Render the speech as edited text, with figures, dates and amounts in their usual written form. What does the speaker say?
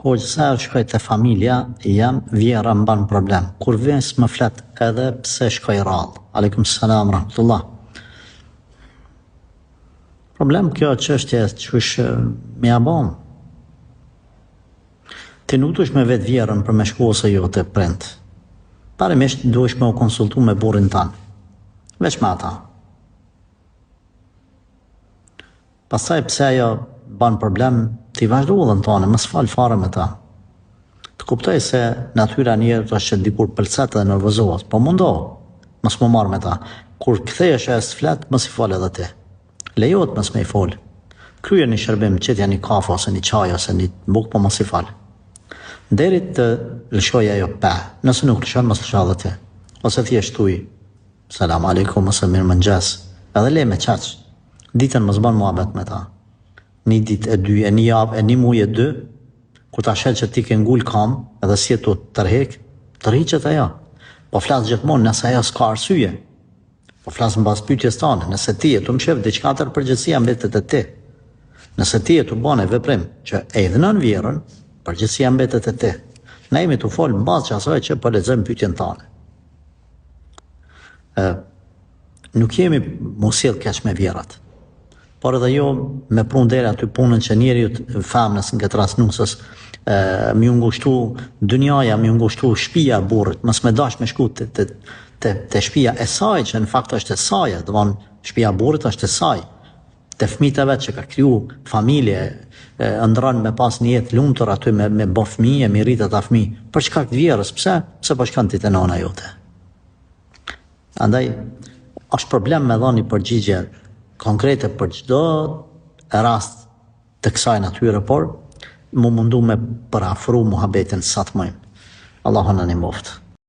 Kur sa shkoj te familja, jam vjera mban problem. Kur vjen s'më flet edhe pse shkoj rrallë. Aleikum salam rahmatullah. Problem kjo çështje çush me abon. Ti nuk duhesh me vetë vjerën për me shku ose jo te prind. Parimisht duhesh me u konsultu me burrin tan. Veç me ata. Pastaj pse ajo ban problem, ti vazhdo udhën tonë, mos fal fare me ta. Të kuptoj se natyra njerëz është që dikur pëlqet dhe nervozohet, po mundo, mos më marr me ta. Kur kthehesh e s'flet, mos i fal edhe ti. Lejohet mos me i fol. Krye një shërbim, qetja një kafe ose një çaj ose një bukë, po mos i fal. Deri të lëshoj ajo pa. Nëse nuk lëshon, mos lëshoj edhe ti. Ose thjesht thuj, selam aleikum ose mirëmëngjes. Edhe le me çaq. Ditën mos bën muhabet me ta. Një ditë e dy, e një javë, e një muaj e dy, kur ta sheh që ti ke ngul kam, edhe si tu tërhiqet ajo. Po flas gjithmonë nëse ajo s'ka arsye. Po flas mbas pyetjes tane, nëse ti e tu mshef diçka tjetër përgjithësia mbetet te ti. Nëse ti e tu bën veprim që e dhënon vjerën, përgjithësia mbetet te ti. Ne jemi tu fol mbas asaj që po lexojmë pyetjen tane. Nuk jemi mos sjell keq me vjerat. Por edhe jo me prun deri aty punën që njeriu famës nga trasnusës më u ngushtu dynjaja, më u ngushtu shtëpia e burrit, mos më dash me shku te shtëpia e saj që në fakt është e saj, do të thonë shtëpia e burrit është e saj. Te fëmijët e vet që ka kriju familje, ëndron me pas një jetë lumtur aty me bo fëmijë, me rrit ata fëmijë. Për shkak të vjerës, pse? Pse po shkon ti te nona jote. Andaj është problem me dhënë përgjigje konkrete për çdo rast të kësaj natyre, por mu mundu me përafru muhabetin sa të mëjmë. Allahu na ndihmoft.